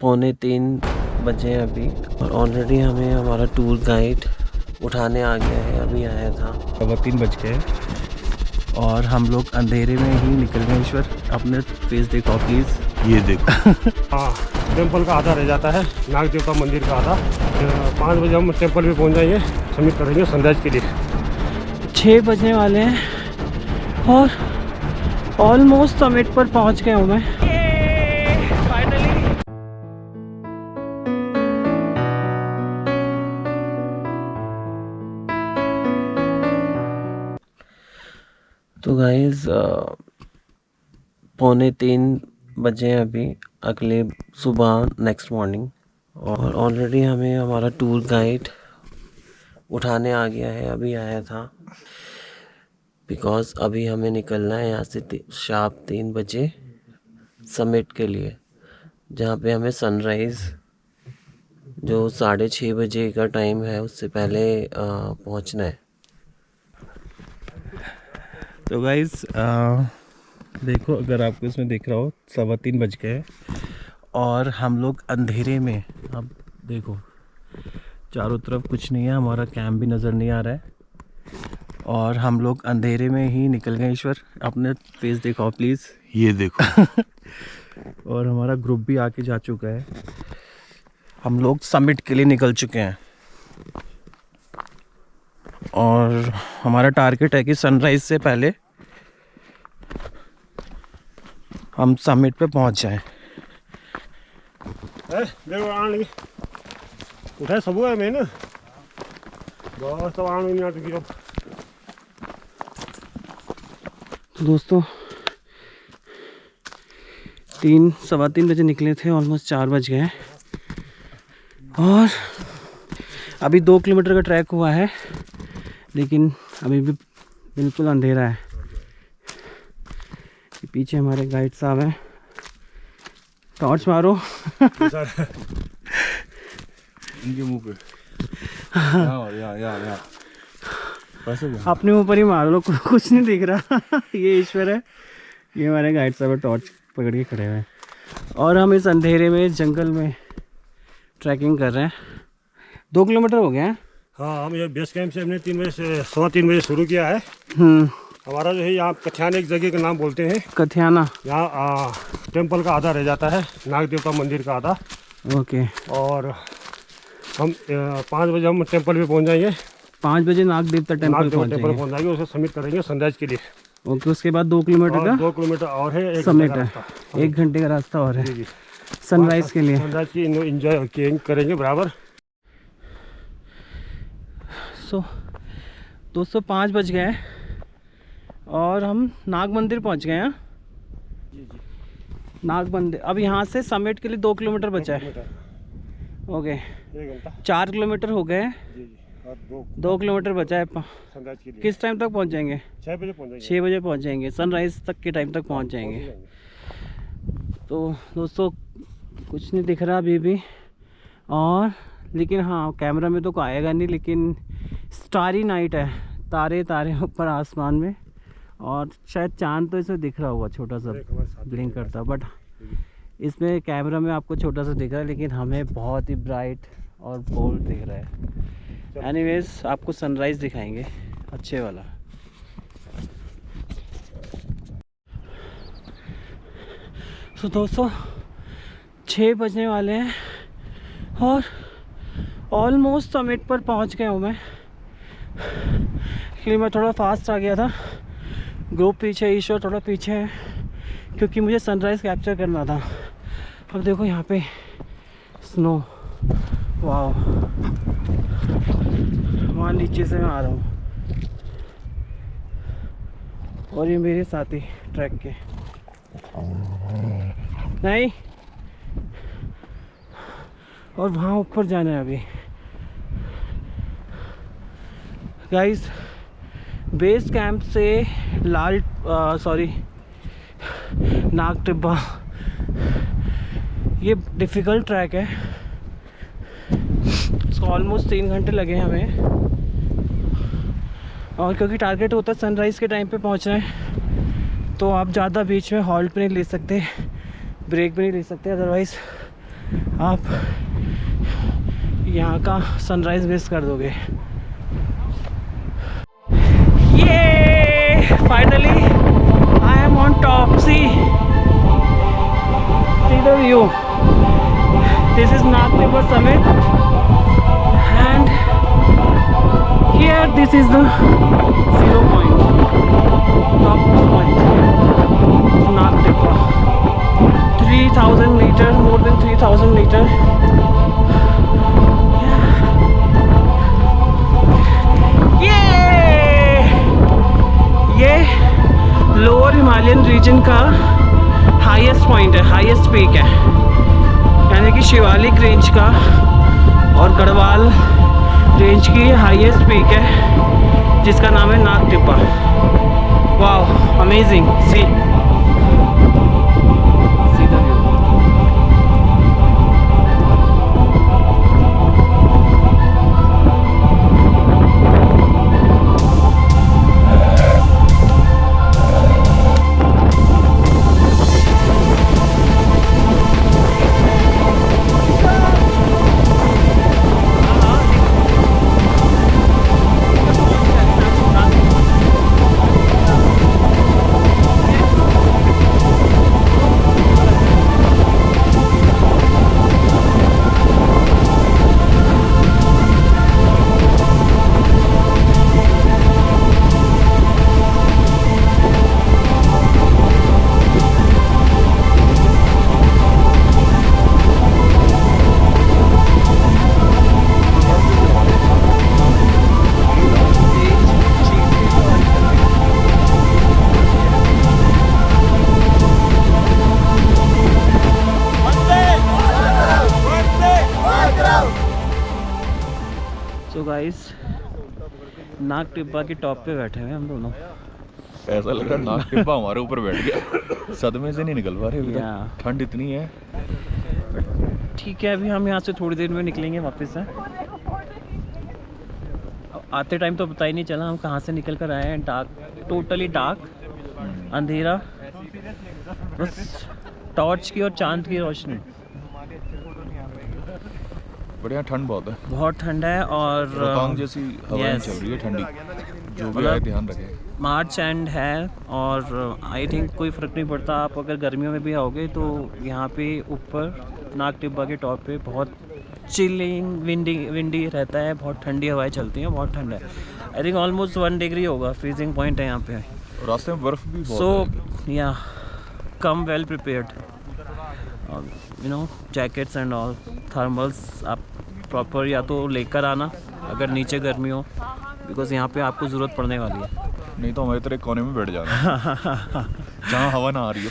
2:45 अभी, और ऑलरेडी हमें हमारा टूर गाइड उठाने आ गया है। अभी आया था, 3:15 बज गए और हम लोग अंधेरे में ही निकल गए। ईश्वर अपने फेस देखो प्लीज़, ये देखो। हाँ, टेंपल का आधा रह जाता है, नाग देवता मंदिर का आधा। 5 बजे हम टेंपल पे पहुंच जाएंगे, सबमिट करेंगे सनराइज के लिए। 6 बजने वाले हैं और ऑलमोस्ट समिट पर पहुंच गया हूँ मैं। तो गाइस 2:45 अभी, अगले सुबह नेक्स्ट मॉर्निंग, और ऑलरेडी हमें हमारा टूर गाइड उठाने आ गया है। अभी आया था बिकॉज़ अभी हमें निकलना है यहाँ से शार्प 3 बजे समिट के लिए, जहाँ पे हमें सनराइज़ जो 6:30 बजे का टाइम है उससे पहले पहुँचना है। तो गाइस देखो, अगर आपको इसमें दिख रहा हो 3:15 बज गए और हम लोग अंधेरे में, अब देखो चारों तरफ कुछ नहीं है, हमारा कैंप भी नज़र नहीं आ रहा है और हम लोग अंधेरे में ही निकल गए। ईश्वर अपने फेस देखो प्लीज़, ये देखो। और हमारा ग्रुप भी आके जा चुका है, हम लोग समिट के लिए निकल चुके हैं और हमारा टारगेट है कि सनराइज से पहले हम समिट पे पहुंच जाएं। उठाए सब है मैं ना बस तो आने नहीं आती। तो दोस्तों 3-3:15 बजे निकले थे, ऑलमोस्ट 4 बज गए और अभी 2 किलोमीटर का ट्रैक हुआ है, लेकिन अभी भी बिल्कुल अंधेरा है। पीछे हमारे गाइड साहब हैं, टॉर्च मारो। इनके मुंह पे या अपने ऊपर ही मार लो, कुछ नहीं दिख रहा। ये ईश्वर है, ये हमारे गाइड साहब टॉर्च पकड़ के खड़े हुए हैं और हम इस अंधेरे में, इस जंगल में ट्रैकिंग कर रहे हैं। 2 किलोमीटर हो गए हैं। हाँ, हम ये बेस कैंप से हमने 3 बजे से 3:15 बजे शुरू किया है। हमारा जो है यहाँ कथियाना एक जगह का नाम बोलते हैं, कथियाना। यहाँ टेंपल का आधा रह जाता है, नाग देवता मंदिर का आधा। ओके। और हम 5 बजे हम टेंपल पे पहुंच जाएंगे। 5 बजे नाग देवता टेंपल पहुंच जाएंगे, उसे सबमिट करेंगे सनराइज के लिए। ओके, उसके बाद 2 किलोमीटर का 2 किलोमीटर और है, समिट है, 1 घंटे का रास्ता और है सनराइज के लिए। सनराइज की एंजॉय करेंगे बराबर। सो दोस्तों 5 बज गए और हम नाग मंदिर पहुंच गए हैं। नाग मंदिर, अब यहाँ से समिट के लिए 2 किलोमीटर बचा है। ओके, 4 किलोमीटर हो गए, 2 किलोमीटर बचा है। किस टाइम तक पहुँच जाएंगे? 6 बजे पहुँच जाएंगे। 6 बजे पहुँच जाएंगे, सनराइज़ तक के टाइम तक पहुँच जाएंगे। तो दोस्तों कुछ नहीं दिख रहा अभी भी, और लेकिन हाँ कैमरा में तो आएगा नहीं, लेकिन स्टारी नाइट है, तारे तारे ऊपर आसमान में, और शायद चांद तो इसमें दिख रहा होगा, छोटा सा ब्लिंक करता, बट इसमें कैमरा में आपको छोटा सा दिख रहा है, लेकिन हमें बहुत ही ब्राइट और बोल्ड दिख रहा है। एनीवेज आपको सनराइज़ दिखाएंगे अच्छे वाला। तो दोस्तों 6 बजने वाले हैं और ऑलमोस्ट समिट पर पहुंच गया हूँ मैं। इसलिए मैं थोड़ा फास्ट आ गया था, ग्रुप पीछे, ईश्वर थोड़ा पीछे है, क्योंकि मुझे सनराइज़ कैप्चर करना था। अब देखो यहाँ पे स्नो, वाह, वहाँ नीचे से मैं आ रहा हूँ और ये मेरे साथी ट्रैक के नहीं, और वहाँ ऊपर जाना है अभी। गाइस बेस कैंप से नाग टिब्बा, ये डिफ़िकल्ट ट्रैक है, इसको ऑलमोस्ट 3 घंटे लगे हमें, और क्योंकि टारगेट होता है सनराइज़ के टाइम पे पहुंचना है, तो आप ज़्यादा बीच में हॉल्ट भी नहीं ले सकते, ब्रेक भी नहीं ले सकते, अदरवाइज़ आप यहाँ का सनराइज मिस कर दोगे। ये finally I am on top. See the view. This is Nag Tibba summit and here this is the 0 point, top point of Nagtibba. 3000 meter, more than 3000 meter. ये लोअर हिमालयन रीजन का highest point है, highest peak है, यानी कि Shivalik range का और Garhwal range की highest peak है जिसका नाम है Nag Tibba. Wow, amazing. See the view. तो गाइस नागटिब्बा की टॉप पे बैठे हुए हम दोनों। ऐसा लग रहा है नागटिब्बा हमारे ऊपर बैठ गया। सदमे से नहीं निकल पा रहे अभी तक। ठंड इतनी है। ठीक है, अभी हम यहाँ से थोड़ी देर में निकलेंगे वापस से। आते टाइम तो पता ही नहीं चला हम कहाँ से निकल कर आए हैं। डार्क, टोटली डार्क, अंधेरा, बस टॉर्च की और चांद की रोशनी। बढ़िया, ठंड बहुत है। बहुत ठंड है और रोहतांग जैसी हवाएं चल रही है ठंडी। जो भी आए ध्यान रखें। मार्च एंड है और आई थिंक कोई फ़र्क नहीं पड़ता। आप अगर गर्मियों में भी आओगे तो यहाँ पे ऊपर नागटिब्बा के टॉप पे बहुत चिलिंग, विंडी रहता है, बहुत ठंडी हवाएं चलती हैं, बहुत ठंड है। आई थिंक ऑलमोस्ट 1 डिग्री होगा, फ्रीजिंग पॉइंट है यहाँ पे। रास्ते में बर्फ़ भी बहुत सो या कम well prepared, you know, jackets and all, thermals आप प्रॉपर या तो लेकर आना अगर नीचे गर्मी हो, बिकॉज यहाँ पे आपको ज़रूरत पड़ने वाली है। नहीं तो हमारे तरह कोने में बैठ जाना जहाँ हवा ना आ रही हो।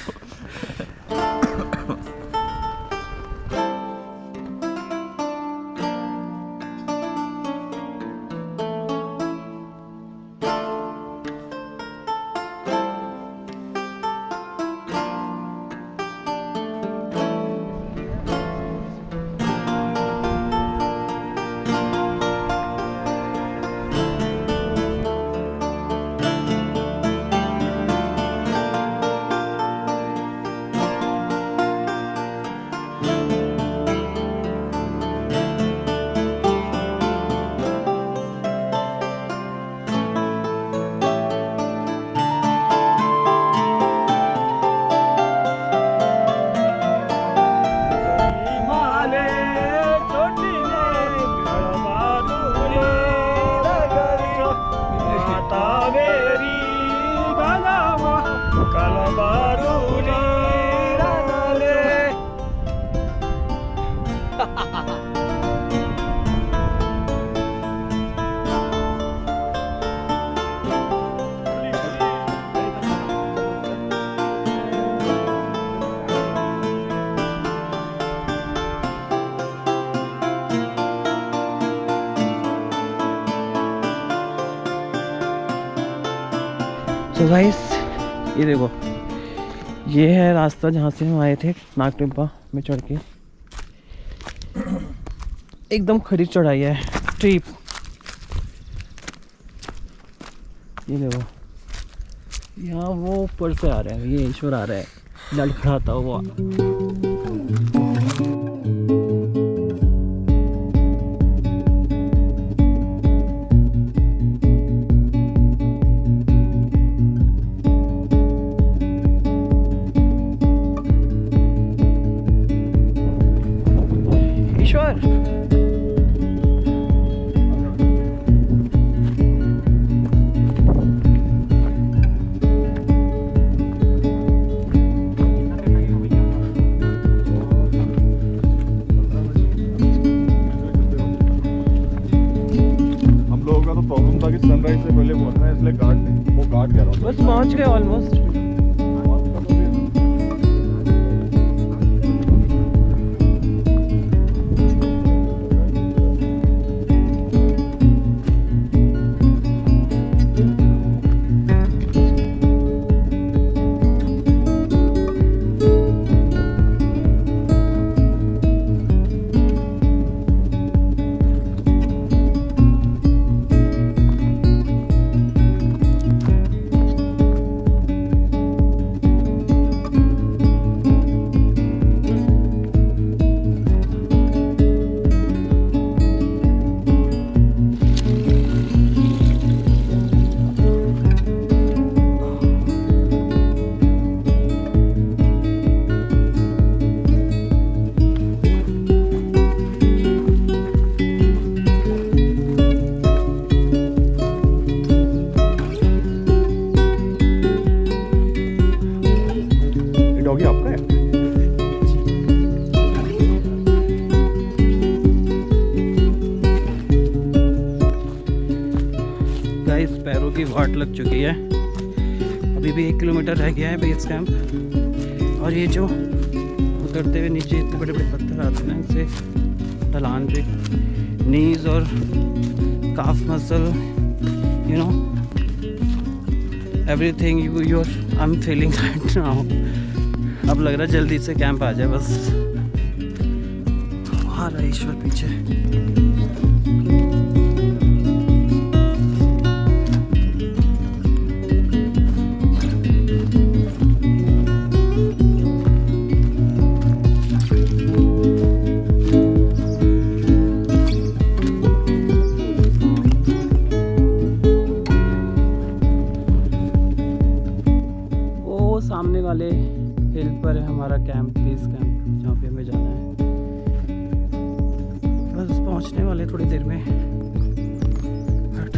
तो गाइस ये देखो, ये है रास्ता जहाँ से हम आए थे नागटिब्बा में चढ़ के। एकदम खड़ी चढ़ाई है, स्टीप। ये देखो, यहाँ वो ऊपर से आ रहा है, ये ईश्वर आ रहा है लड़खड़ाता हुआ। ईश्वर हम लोगों का तो प्रॉब्लम था कि सनराइज से पहले पहुंचना है, इसलिए गार्ड नहीं, वो गार्ड कह रहा हूँ। बस पहुंच गए ऑलमोस्ट। डॉगी आपका है? गाइस पैरों की वाट लग चुकी है। अभी भी 1 किलोमीटर रह गया है बेस कैंप। और ये जो उतरते हुए नीचे इतने बड़े बड़े पत्थर आते हैं ना, इससे ढलान पे नीज और calf muscle, you know, everything your I am feeling right now. अब लग रहा है जल्दी से कैंप आ जाए बस। आ रहा है ईश्वर पीछे। वो सामने वाले हिल पर है हमारा कैंप, बेस कैंप, जहाँ पे हमें जाना है। बस पहुँचने वाले थोड़ी देर में। बट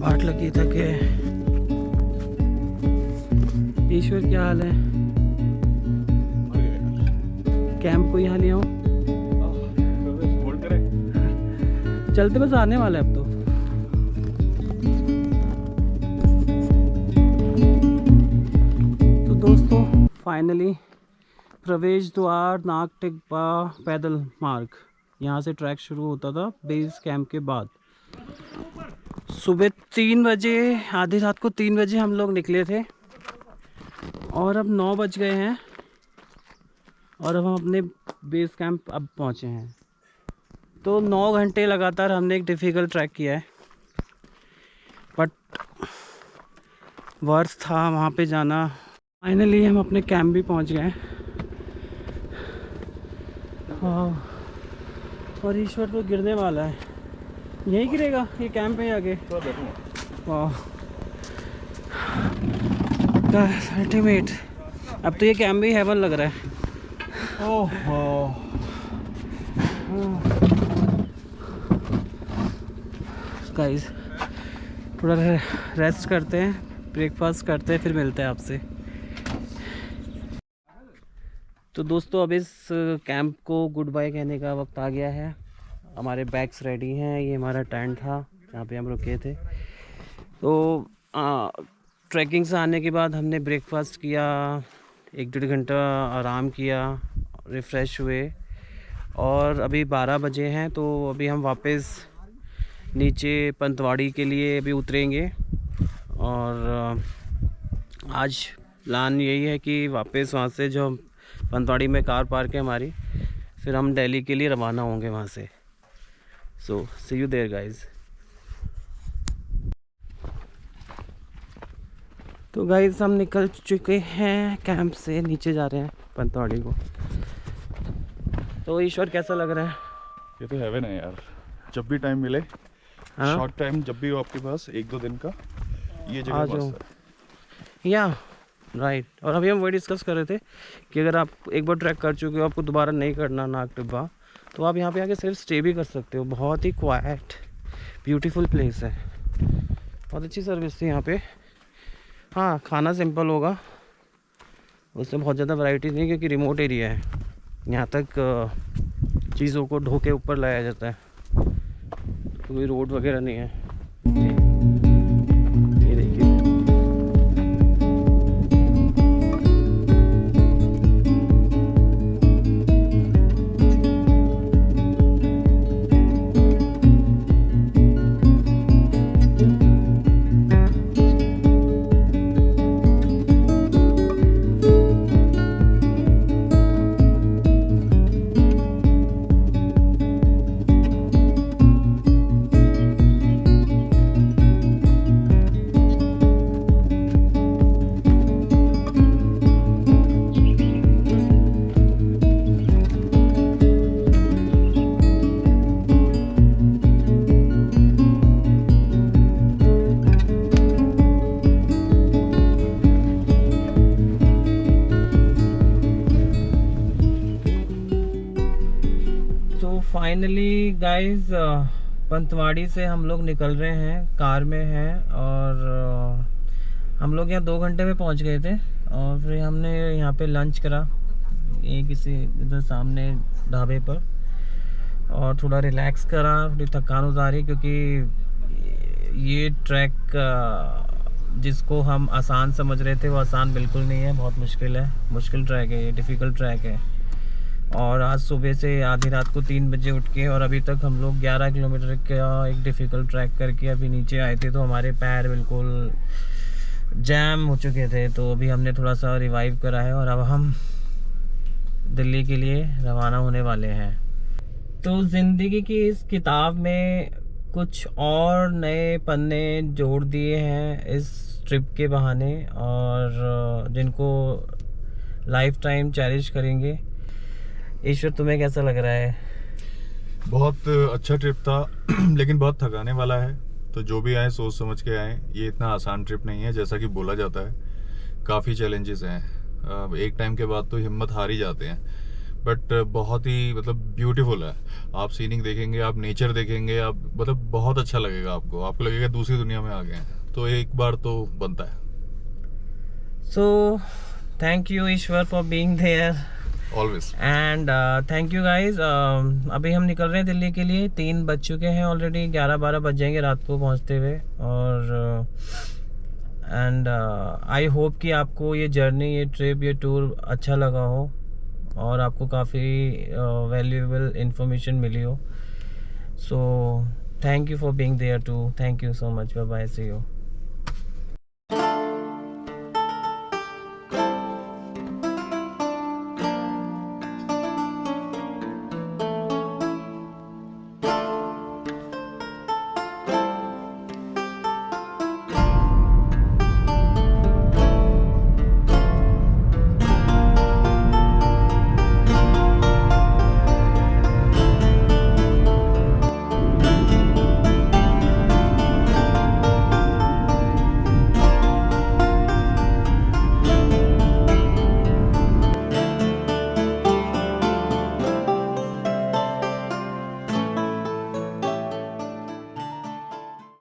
बाट लगी था कि ईश्वर क्या हाल है? कैंप को यहाँ ले आऊँ? चलते बस आने वाला है अब तो। दोस्तों फाइनली प्रवेश द्वार नाग टिब्बा पैदल मार्ग, यहाँ से ट्रैक शुरू होता था बेस कैंप के बाद। सुबह 3 बजे, आधी रात को 3 बजे हम लोग निकले थे और अब 9 बज गए हैं और अब हम अपने बेस कैंप अब पहुँचे हैं। तो 9 घंटे लगातार हमने एक डिफ़िकल्ट ट्रैक किया है, बट वर्थ था वहाँ पे जाना। फाइनली हम अपने कैंप भी पहुंच गए। और ईश्वर तो गिरने वाला है। यहीं गिरेगा ये कैंप है आगे। वाह, अल्टीमेट। अब तो ये कैंप भी हेवन लग रहा है। गाइस थोड़ा रेस्ट करते हैं, ब्रेकफास्ट करते हैं, फिर मिलते हैं आपसे। तो दोस्तों अब इस कैंप को गुड बाय कहने का वक्त आ गया है। हमारे बैग्स रेडी हैं। ये हमारा टेंट था जहाँ पे हम रुके थे। तो ट्रैकिंग से आने के बाद हमने ब्रेकफास्ट किया, 1-1.5 घंटा आराम किया, रिफ़्रेश हुए और अभी 12 बजे हैं। तो अभी हम वापस नीचे पंतवाड़ी के लिए अभी उतरेंगे और आज प्लान यही है कि वापस वहाँ से जो पंतवाड़ी में कार पार्क है हमारी, फिर हम दिल्ली के लिए रवाना होंगे वहाँ से। सो सी यू देयर गाइस। तो गाइस हम निकल चुके हैं कैंप से, नीचे जा रहे हैं पंतवाड़ी को। तो ईश्वर कैसा लग रहा है? ये तो हेवन है यार, जब भी टाइम मिले, हाँ? शॉर्ट टाइम जब भी हो आपके पास, 1-2 दिन का, ये आ जगह जाओ। मस्त है। या राइट। और अभी हम वही डिस्कस कर रहे थे कि अगर आप एक बार ट्रैक कर चुके हो, आपको दोबारा नहीं करना नाग टिब्बा, तो आप यहाँ पे आके सिर्फ स्टे भी कर सकते हो। बहुत ही क्वाइट ब्यूटीफुल प्लेस है, बहुत अच्छी सर्विस थी यहाँ पे। हाँ, खाना सिंपल होगा, उसमें बहुत ज़्यादा वैरायटी नहीं, क्योंकि रिमोट एरिया है। यहाँ तक चीज़ों को ढो के ऊपर लाया जाता है, कोई रोड वगैरह नहीं है। ये देखिए, फाइनली गाइस पंतवाड़ी से हम लोग निकल रहे हैं, कार में हैं। और हम लोग यहाँ 2 घंटे में पहुँच गए थे। और फिर हमने यहाँ पे लंच करा, ये किसी इधर सामने ढाबे पर, और थोड़ा रिलैक्स करा, थोड़ी थकान उतारी, क्योंकि ये ट्रैक जिसको हम आसान समझ रहे थे वो आसान बिल्कुल नहीं है, बहुत मुश्किल है, मुश्किल ट्रैक है ये, डिफ़िकल्ट ट्रैक है। और आज सुबह से आधी रात को 3 बजे उठ के, और अभी तक हम लोग 11 किलोमीटर का एक डिफ़िकल्ट ट्रैक करके अभी नीचे आए थे, तो हमारे पैर बिल्कुल जैम हो चुके थे। तो अभी हमने थोड़ा सा रिवाइव करा है और अब हम दिल्ली के लिए रवाना होने वाले हैं। तो ज़िंदगी की इस किताब में कुछ और नए पन्ने जोड़ दिए हैं इस ट्रिप के बहाने, और जिनको लाइफ टाइम चेरिश करेंगे। ईश्वर, तुम्हें कैसा लग रहा है? बहुत अच्छा ट्रिप था लेकिन बहुत थकाने वाला है। तो जो भी आए सोच समझ के आए, ये इतना आसान ट्रिप नहीं है जैसा कि बोला जाता है, काफ़ी चैलेंजेस हैं। एक टाइम के बाद तो हिम्मत हार ही जाते हैं, बट बहुत ही मतलब ब्यूटीफुल है। आप सीनिंग देखेंगे, आप नेचर देखेंगे, आप मतलब बहुत अच्छा लगेगा आपको लगेगा दूसरी दुनिया में आ गए हैं। तो एक बार तो बनता है। So thank you Ishwar for being there always. And thank you guys. अभी हम निकल रहे हैं दिल्ली के लिए, 3 बज चुके हैं ऑलरेडी, 11-12 बज जाएंगे रात को पहुंचते हुए। और एंड आई होप कि आपको ये जर्नी, ये ट्रिप, ये टूर अच्छा लगा हो और आपको काफ़ी वैल्यूएबल इंफॉर्मेशन मिली हो। So thank you for being there too, thank you so much, bye bye, see you.